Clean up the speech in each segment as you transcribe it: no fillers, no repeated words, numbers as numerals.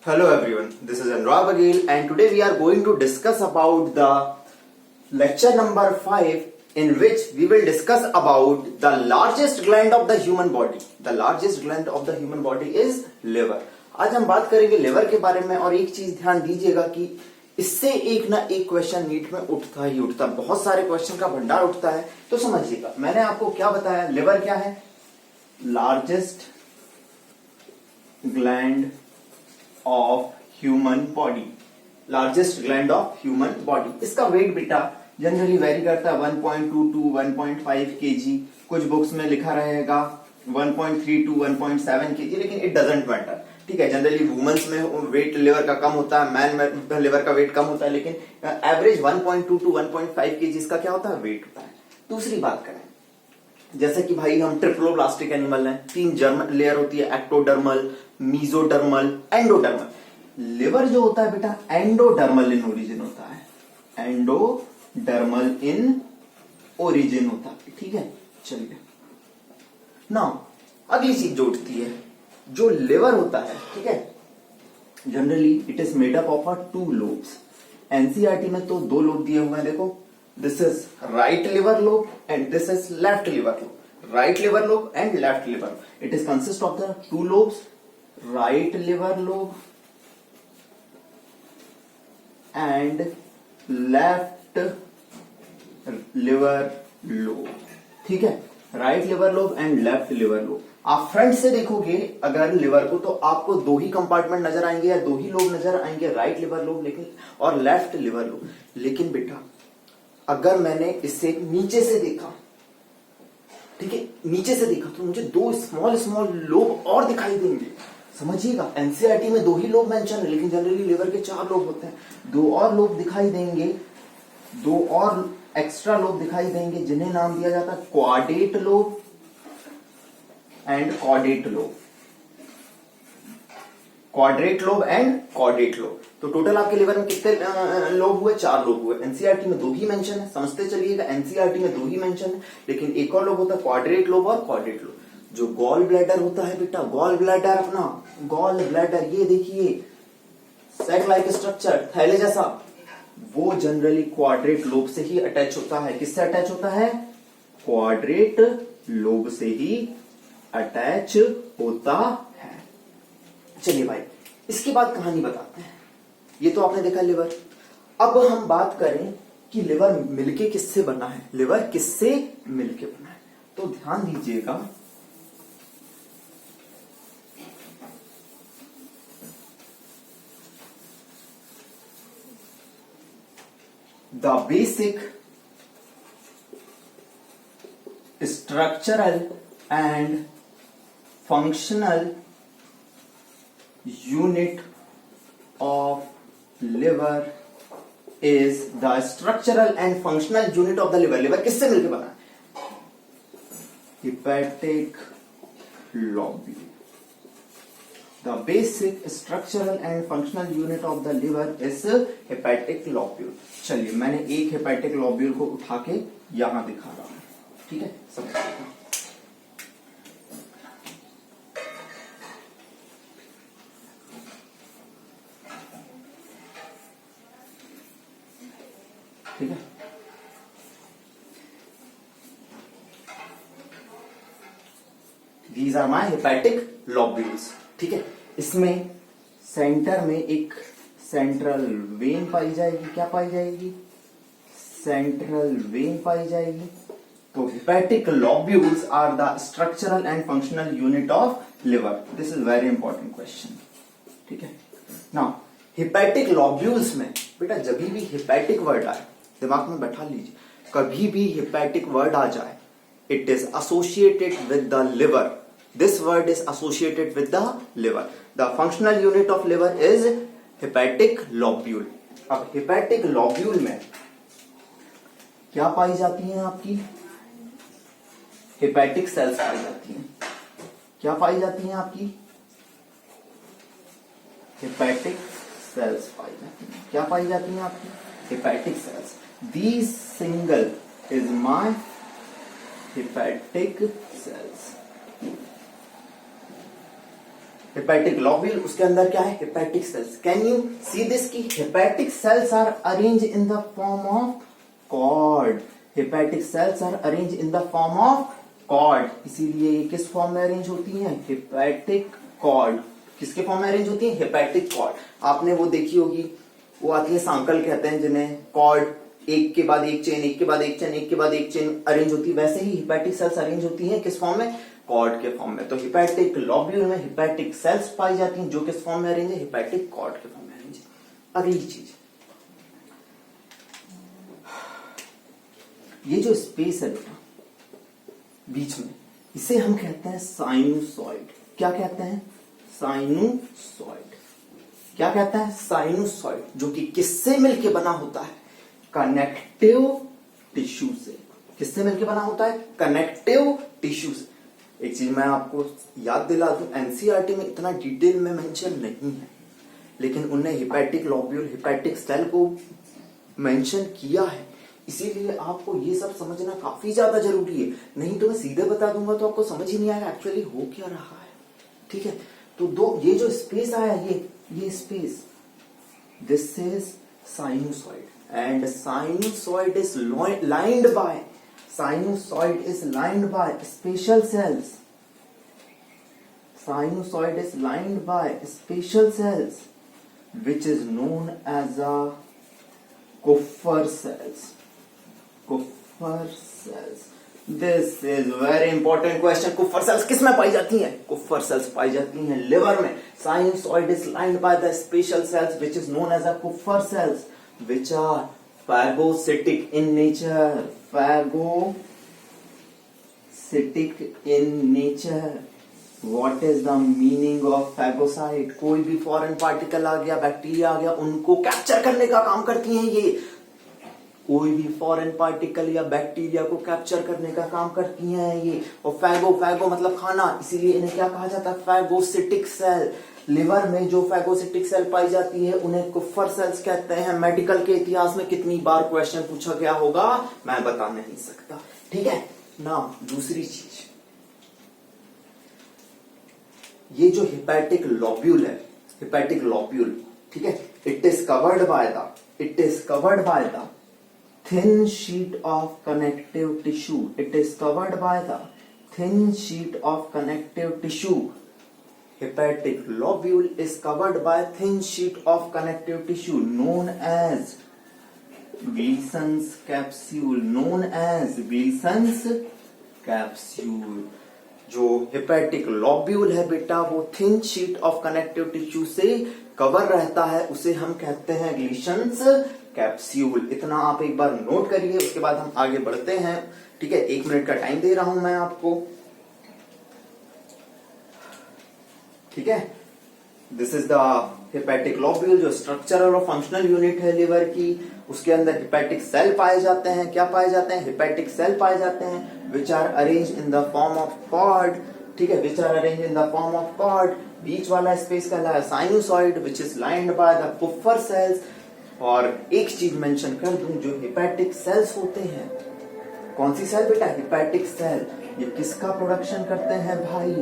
Hello everyone, this is Anurag Bagel and today we are going to discuss about the lecture number 5 in which we will discuss about the largest gland of the human body. The largest gland of the human body is liver. आज हम बात करेंगे liver के बारे में और एक चीज ध्यान दीजिएगा कि इससे एक ना एक क्वेश्चन नीट में उठता ही उठता, बहुत सारे क्वेश्चन का भंडार उठता है। तो समझिएगा, मैंने आपको क्या बताया, लिवर क्या है, largest gland of human body, largest gland of human body. इसका वेट बेटा जनरली वेरी करता है 1.2 टू 1.5 केजी, कुछ बुक्स में लिखा रहेगा 1.3 टू 1.7 केजी, लेकिन इट डजंट मैटर। ठीक है, जनरली वुमेन्स में वेट लिवर का कम होता है, मैन में लिवर का वेट कम होता है, लेकिन एवरेज 1.2 टू 1.5 केजी इसका क्या होता है, वेट होता है। दूसरी बात करें, जैसे कि भाई हम ट्रिप्लोब्लास्टिक एनिमल हैं, 3 जर्म लेयर होती है, एक्टोडर्मल, मीजोडर्मल, एंडोडर्मल। लिवर जो होता है बेटा एंडोडर्मल इन ओरिजिन होता है, एंडोडर्मल इन ओरिजिन होता है। ठीक है, चलिए नाउ अगली चीज जो उठती है, जो लिवर होता है, ठीक है, generally it is made up of 2 lobes. NCERT में तो 2 लोब दिए हुए हैं, देखो, this is right liver lobe and this is left liver lobe, right liver lobe and left liver lobe. It is consist of the 2 lobes, right liver lobe and left liver lobe. ठीक है, right liver lobe and left liver lobe. आप front से देखोगे अगर liver को तो आपको 2 ही compartment नजर आएंगे या 2 ही लोब नजर आएंगे, राइट लिवर लोब लेकिन और लेफ्ट लिवर लोब। लेकिन बेटा अगर मैंने इसे नीचे से देखा, ठीक है, नीचे से देखा तो मुझे 2 स्मॉल स्मॉल लोब और दिखाई देंगे। समझिएगा, एनसीईआरटी में 2 ही लोब मेंशन है, लेकिन जनरली लिवर के 4 लोब होते हैं। 2 और लोब दिखाई देंगे, 2 और एक्स्ट्रा लोब दिखाई देंगे, जिन्हें नाम दिया जाता है quadrate lobe and caudate lobe. Quadrate lobe and caudate lobe. तो टोटल आपके लिवर में कितने लोब हुए, 4 लोब हुए। एनसीईआरटी में 2 ही मेंशन है, समझते चलिएगा, एनसीईआरटी में 2 ही मेंशन है, लेकिन एक और लोब होता है क्वाड्रेट लोब और कॉर्डेट लोब। जो गॉल ब्लैडर होता है बेटा, गॉल ब्लैडर, अपना गॉल ब्लैडर, ये देखिए सैक लाइक स्ट्रक्चर, थैले जैसा, वो जनरली क्वाड्रेट लोब से ही अटैच होता है। किससे अटैच होता है, क्वाड्रेट लोब से ही अटैच होता है। चलिए भाई, इसके बाद कहानी बताते हैं। ये तो आपने देखा लिवर। अब हम बात करें कि लिवर मिलके किससे बना है, लिवर किससे मिलके बना है। तो ध्यान दीजिएगा, the basic structural and functional unit of liver is the structural and functional unit of the liver. liver किससे मिलके बना है, hepatic lobule. The basic structural and functional unit of the liver is hepatic lobule. चलिए, मैंने एक hepatic lobule को उठा के यहां दिखा रहा हूं, ठीक है, समझिएगा। ठीक है, these are my hepatic lobules। ठीक है, इसमें सेंटर में एक सेंट्रल वेन पाई जाएगी। क्या पाई जाएगी, सेंट्रल वेन पाई जाएगी। तो hepatic lobules are the structural and functional unit of liver. This is very important question. ठीक है, नाउ हेपेटिक लॉब्यूल्स में बेटा जब भी हेपेटिक वर्ड आए, दिमाग में बैठा लीजिए, कभी भी हेपेटिक वर्ड आ जाए, it is associated with the liver. This word is associated with the liver. The functional unit of liver is hepatic lobule. अब हेपेटिक लॉब्यूल में क्या पाई जाती हैं आपकी, हेपेटिक सेल्स पाई जाती हैं। क्या पाई जाती हैं आपकी, हेपेटिक सेल्स पाई जाती हैं। क्या पाई जाती हैं आपकी, hepatic cells. These single is my hepatic cells. Hepatic lobule, उसके अंदर क्या है, hepatic cells. Can you see this की hepatic cells are arrange in the form of cord. Hepatic cells are arrange in the form of cord, इसीलिए ये किस form में arrange होती हैं, हेपेटिक कॉर्ड। किसके फॉर्म में अरेंज होती है, हेपेटिक कॉर्ड। आपने वो देखी होगी, वो आती है सांकल कहते हैं जिन्हें, कॉर्ड एक के बाद एक चेन, एक के बाद एक चेन, एक के बाद एक चेन अरेंज होती है, वैसे ही हेपेटिक सेल्स अरेंज होती हैं किस फॉर्म में, कॉर्ड के फॉर्म में। तो हेपेटिक लॉब्यूल में हेपेटिक सेल्स पाई जाती हैं जो किस फॉर्म में अरेंज है, हेपेटिक कॉर्ड के फॉर्म में अरेंज है। अगली चीज, ये जो स्पेस है बेटा बीच में, इसे हम कहते हैं साइनुसॉइड। क्या कहते हैं, साइनुसॉइड। क्या कहता है, साइनुसॉइड, जो कि किससे मिलके बना होता है, कनेक्टिव टिश्यू से। किससे मिलके बना होता है, कनेक्टिव टिश्यू से। एक चीज मैं आपको याद दिला दूं, एनसीईआरटी में इतना डिटेल में मेंशन नहीं है, लेकिन उन्हें हेपेटिक लॉब्यूल, हेपेटिक सेल को मेंशन किया है, इसीलिए आपको ये सब समझना काफी ज्यादा जरूरी है। नहीं तो मैं सीधे बता दूंगा तो आपको समझ ही नहीं आएगा एक्चुअली हो क्या रहा है। ठीक है, तो दो ये जो स्पेस आया, ये space, this is sinusoid, and sinusoid is lined by special cells. Sinusoid is lined by special cells which is known as a Kupffer cells. Kupffer cells. This is very important question. Kupffer cells किस में पाई जाती हैं? Kupffer cells पाई जाती हैं liver में. Sinusoid is lined by the special cells which is known as a Kupffer cells, which are phagocytic in nature. Phagocytic in nature. What is the meaning of phagocyte? कोई भी foreign particle आ गया, bacteria आ गया, उनको capture करने का काम करती हैं ये। कोई भी फॉरेन पार्टिकल या बैक्टीरिया को कैप्चर करने का काम करती हैं ये। और फैगो मतलब खाना, इसीलिए इन्हें क्या कहा जाता है, फैगोसिटिक सेल। लिवर में जो फैगोसिटिक सेल पाई जाती है उन्हें कुफ्फर सेल्स कहते हैं। मेडिकल के इतिहास में कितनी बार क्वेश्चन पूछा गया होगा मैं बता नहीं सकता। ठीक है ना। दूसरी चीज, ये जो हेपेटिक लॉब्यूल है, हेपेटिक लॉब्यूल, ठीक है, it is covered by the thin sheet of connective tissue. It is covered by the thin sheet of connective tissue. Hepatic lobule is covered by thin sheet of connective tissue known as Wilson's capsule. जो hepatic lobule है बेटा, वो thin sheet of connective tissue से cover रहता है, उसे हम कहते हैं विल्सन्स कैप्सूल। इतना आप एक बार नोट करिए, उसके बाद हम आगे बढ़ते हैं। ठीक है, 1 मिनट का टाइम दे रहा हूं मैं आपको। ठीक है, this is the hepatic lobule, जो स्ट्रक्चरल और फंक्शनल यूनिट है लिवर की। उसके अंदर हेपेटिक सेल पाए जाते हैं। क्या पाए जाते हैं, हेपेटिक सेल पाए जाते हैं which are arrange in the form of cord. ठीक है, which are arrange in the form of cord. बीच वाला स्पेस कहलाता है sinusoid which is lined by the Kupffer cells. और एक चीज मेंशन कर दूं, जो हेपेटिक सेल्स होते हैं, कौन सी सेल बेटा, हेपेटिक सेल, ये किसका प्रोडक्शन करते हैं भाई,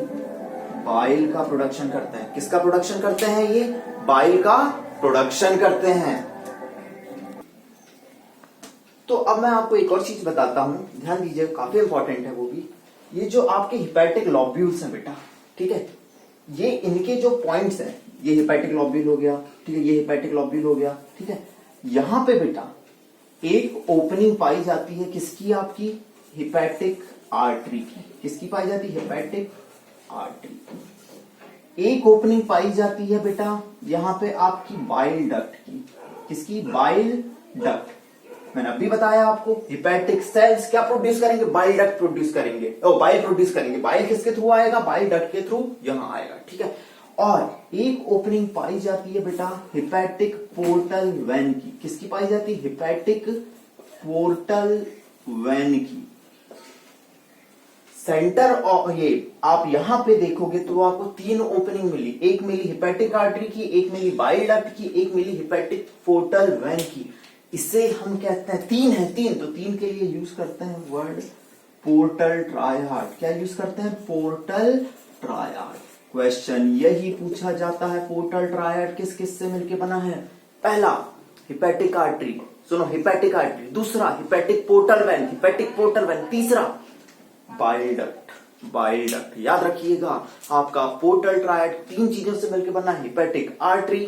बाइल का प्रोडक्शन करते हैं। किसका प्रोडक्शन करते हैं, ये बाइल का प्रोडक्शन करते हैं। तो अब मैं आपको एक और चीज बताता हूं, ध्यान दीजिए, काफी इंपॉर्टेंट है वो भी। ये जो आपके हेपेटिक लॉब्यूल्स हैं बेटा, ठीक है, ये इनके जो पॉइंट्स हैं, ये हेपेटिक लॉब्यूल हो गया, ठीक है, ये हेपेटिक लॉब्यूल हो गया, ठीक है। यहां पे बेटा एक ओपनिंग पाई जाती है, किसकी, आपकी हेपेटिक आर्टरी की। किसकी पाई जाती है, हेपेटिक आर्टरी। एक ओपनिंग पाई जाती है बेटा यहां पे आपकी बाइल डक्ट की। किसकी, बाइल डक्ट। मैंने अभी बताया आपको, हेपेटिक सेल्स क्या प्रोड्यूस करेंगे, बाइल डक्ट प्रोड्यूस करेंगे, बाइल प्रोड्यूस करेंगे। बाइल किसके थ्रू आएगा, बाइल डक्ट के थ्रू यहां आएगा। ठीक है, और एक ओपनिंग पाई जाती है बेटा हेपेटिक पोर्टल वेन की। किसकी पाई जाती है, हेपेटिक पोर्टल वेन की। सेंटर ऑफ, ये आप यहां पे देखोगे तो आपको 3 ओपनिंग मिली। एक मिली हेपेटिक आर्टरी की, एक मिली बाइल डक्ट की, एक मिली हेपेटिक पोर्टल वेन की। इसे हम कहते हैं, 3 है, 3, तो 3 के लिए यूज करते हैं वर्ड पोर्टल ट्रायड। क्या यूज करते हैं, पोर्टल ट्रायड। क्वेश्चन यही पूछा जाता है, पोर्टल ट्रायड किस किस से मिलके बना है? पहला हिपैटिक आर्टरी, सुनो हिपैटिक आर्टरी, दूसरा हिपैटिक पोर्टल वेन, तीसरा बाइल डक्ट। बाइल डक्ट याद रखिएगा, आपका पोर्टल ट्रायड 3 चीजों से मिलकर बना है, hepatic artery,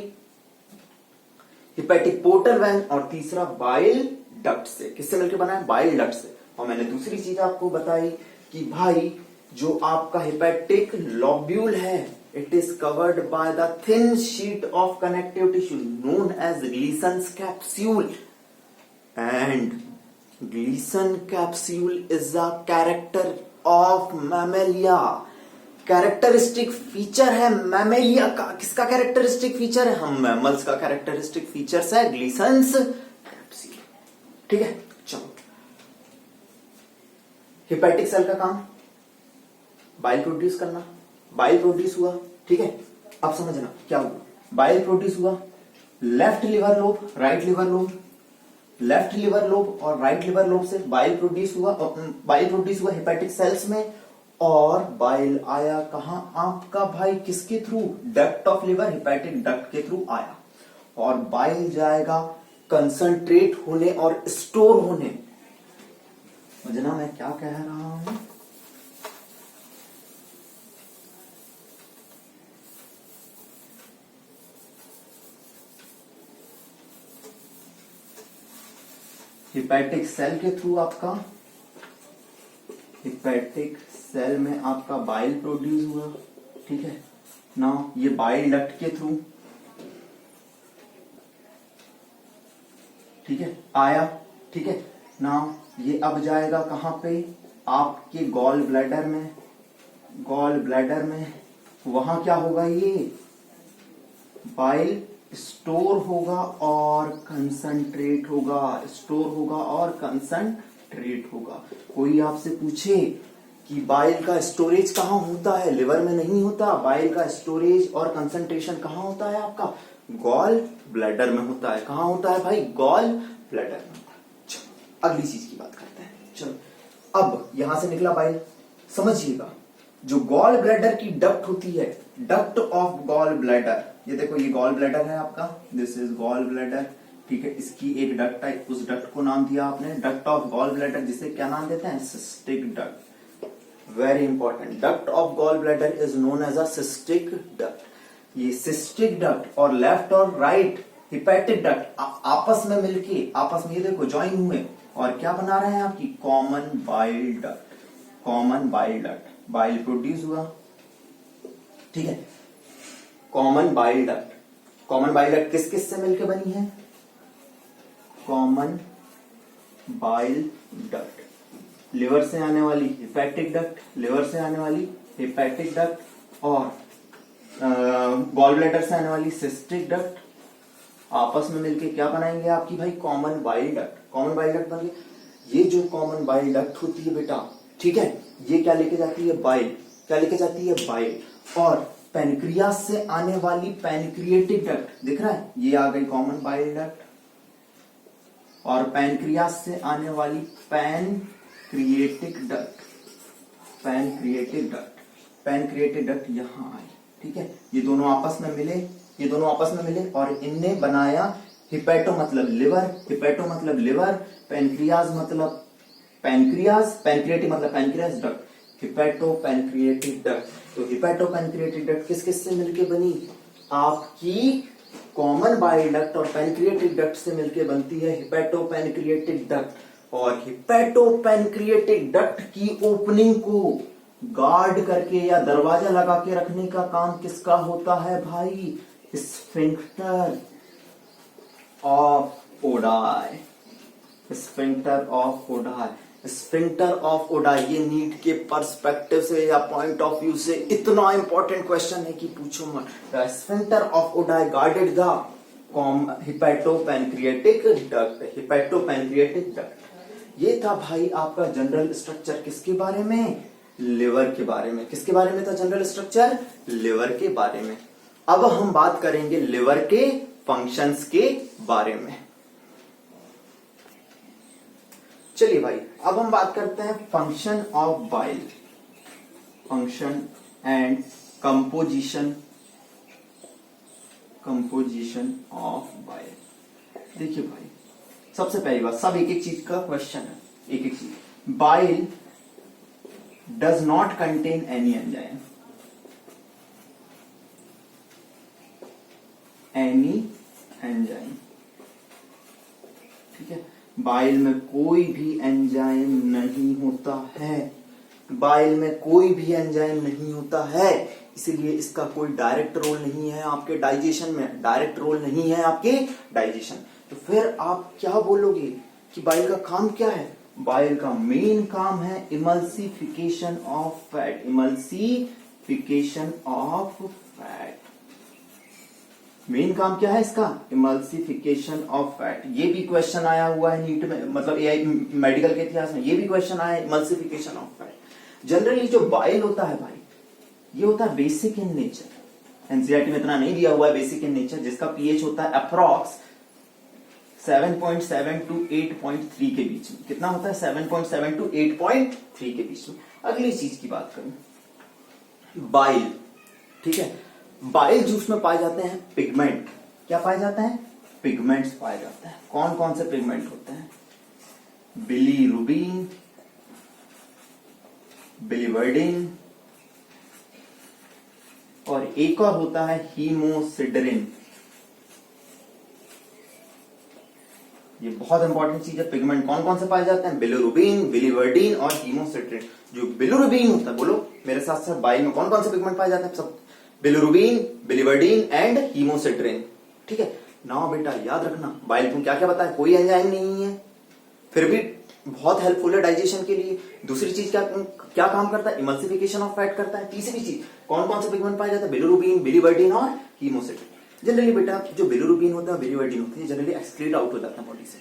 hepatic portal vein और तीसरा बाइल डक्ट से। किससे मिलकर बना है? बाइल डक्ट से। और मैंने दूसरी चीज आपको बताई कि भाई जो आपका हिपैटिक लॉब्यूल है, it is covered by the thin sheet of connective tissue known as Glisson's capsule, and Glisson capsule is a character of mammalia. Characteristic feature है मैमेलिया का। किसका कैरेक्टरिस्टिक फीचर है? हम मैमल्स का कैरेक्टरिस्टिक फीचर्स है ग्लीसन्स capsule. ठीक है, चलो। हिपैटिक सेल का काम बाइल प्रोड्यूस करना, बाइल प्रोड्यूस हुआ, ठीक है। अब समझना क्या हुआ, बाइल प्रोड्यूस हुआ, left liver lobe, right liver lobe, left liver lobe और राइट लिवर लोब से बाइल प्रोड्यूस हुआ हिपैटिक सेल्स में, और बाइल आया कहां आपका भाई? किसके through? Duct of liver, hepatic duct के थ्रू आया, और बाइल जाएगा कंसंट्रेट होने और स्टोर होने। समझना मैं क्या कह रहा हूं? हिपैटिक सेल के थ्रू आपका, हिपैटिक सेल में आपका बाइल प्रोड्यूस हुआ, ठीक है ना। ये बाइल डक्ट के थ्रू, ठीक है, आया, ठीक है ना। ये अब जाएगा कहां पे? आपके गॉल ब्लैडर में, गॉल ब्लैडर में। वहां क्या होगा? ये बाइल स्टोर होगा और कंसंट्रेट होगा, स्टोर होगा और कंसंट्रेट होगा। कोई आपसे पूछे कि बाइल का स्टोरेज कहां होता है? लिवर में नहीं होता। बाइल का स्टोरेज और कंसंट्रेशन कहां होता है? आपका गॉल ब्लैडर में होता है। कहां होता है भाई? गॉल ब्लैडर में। चलो अगली चीज की बात करते हैं। चलो अब यहां से निकला बाइल, समझिएगा जो गॉल ब्लैडर की डक्ट होती है, डक्ट ऑफ गॉल ब्लैडर, ये देखो ये गॉल ब्लैडर है आपका, दिस इज गॉल ब्लैडर, ठीक है। इसकी एक डक्ट है, उस डक्ट को नाम दिया आपने डक्ट ऑफ गॉल ब्लैडर, जिसे क्या नाम देते हैं? Cystic duct. Very important, duct of gall bladder is known as a cystic duct. ये सिस्टिक डक्ट और लेफ्ट और राइट हिपैटिक डक्ट आपस में मिलके, आपस में ये देखो ज्वाइन हुए और क्या बना रहे हैं? आपकी common bile duct, common bile duct. Bile produce हुआ, ठीक है। Common bile duct, common bile duct किस किस से मिलकर बनी है? कॉमन बाइल डक्ट, लिवर से आने वाली हिपैटिक डक्ट, लिवर से आने वाली हिपैटिक डक्ट और गॉल ब्लैडर से आने वाली सिस्टिक डक्ट आपस में मिलके क्या बनाएंगे आपकी भाई? Common bile duct. Common bile duct बन गई। ये जो कॉमन बाइल डक्ट होती है बेटा, ठीक है, ये क्या लेके जाती है? बाइल। क्या लेके जाती है? बाइल। और पैनक्रियास से आने वाली पैनक्रिएटिक डक्ट, दिख रहा है, ये आ गई कॉमन बाइल डक्ट, और पैनक्रियास से आने वाली pancreatic duct, pancreatic duct, pancreatic duct यहां आई, ठीक है। ये दोनों आपस में मिले, ये दोनों आपस में मिले और इनने बनाया हिपैटो मतलब लिवर, हिपैटो मतलब लिवर, पैनक्रियाज मतलब पैनक्रियाज, पैनक्रिएटिक मतलब pancreas duct, hepato pancreatic duct. तो हिपैटो पैनक्रिएटिक डक्ट किस किस से मिलके बनी? आपकी कॉमन बाइल डक्ट और पैनक्रिएटिक डक्ट से मिलके बनती है हिपैटो पैनक्रिएटिक डक्ट। और हिपैटो पैनक्रिएटिक डक्ट की ओपनिंग को गार्ड करके या दरवाजा लगा के रखने का काम किसका होता है भाई? Sphincter of Oddi, sphincter of Oddi. Sphincter of Oddi ये नीट के पर्सपेक्टिव से या पॉइंट ऑफ व्यू से इतना इंपॉर्टेंट क्वेश्चन है कि पूछो मत। The sphincter of Oddi guarded the hepato pancreatic duct, hepato pancreatic duct. ये था भाई आपका जनरल स्ट्रक्चर किसके बारे में? लिवर के बारे में। किसके बारे में था जनरल स्ट्रक्चर? लिवर के बारे में। अब हम बात करेंगे लिवर के फंक्शंस के बारे में। चलिए भाई अब हम बात करते हैं function of bile, function and composition of bile. देखिए भाई, सबसे पहली बात, सब एक एक चीज का क्वेश्चन है, एक एक चीज। Bile does not contain any enzyme, ठीक है। बाइल में कोई भी एंजाइम नहीं होता है, बाइल में कोई भी एंजाइम नहीं होता है, इसीलिए इसका कोई डायरेक्ट रोल नहीं है आपके डाइजेशन में, डायरेक्ट रोल नहीं है आपके डाइजेशन। तो फिर आप क्या बोलोगे कि बाइल का काम क्या है? बाइल का मेन काम है emulsification of fat, emulsification of fat. Main काम क्या है इसका? Emulsification of fat. ये भी क्वेश्चन आया हुआ है नीट में, मतलब एआई मेडिकल के इतिहास में ये भी क्वेश्चन आया है, इमल्सिफिकेशन ऑफ फैट। जनरली जो बाइल होता है भाई, ये होता है बेसिक इन नेचर। एनसीईआरटी में इतना नहीं दिया हुआ है बेसिक इन नेचर, जिसका पीएच होता है अप्रॉक्स 7.7 टू 8.3 के बीच में। कितना होता है? 7.7 टू 8.3 के बीच में। अगली चीज की बात करूं, बाइल, ठीक है। बाइल जूस में पाए जाते हैं पिगमेंट। क्या पाए जाते हैं? पिगमेंट्स पाए जाते हैं। कौन कौन से पिगमेंट होते हैं? बिलीरुबिन, बिलीवर्डिन, और एक और होता है हीमोसिडरिन। ये बहुत इंपॉर्टेंट चीज है। पिगमेंट कौन कौन से पाए जाते हैं? बिलीरुबिन, बिलीवर्डिन और हीमोसिडरिन। जो बिलीरुबिन होता है, बोलो मेरे साथ साथ, बाइल में कौन कौन से पिगमेंट पाए जाते हैं? सब बिलीरुबिन, बिलीवर्डिन एंड हीमोसिडरिन, ठीक है ना बेटा। याद रखना, बाइल को क्या क्या बताया? कोई एंजाइम नहीं है, फिर भी बहुत हेल्पफुल है डाइजेशन के लिए। दूसरी चीज क्या क्या काम करता है? इमल्सिफिकेशन ऑफ फैट करता है। तीसरी चीज, कौन कौन से पिगमेंट पाए जाते हैं? बिलीरुबिन, बिलीवर्डिन और हीमोसिडरिन। जनरली बेटा जो बिलीरुबिन होता है, बिलीवर्डिन होता है, जनरली एक्सक्रीट आउट हो जाता है बॉडी से।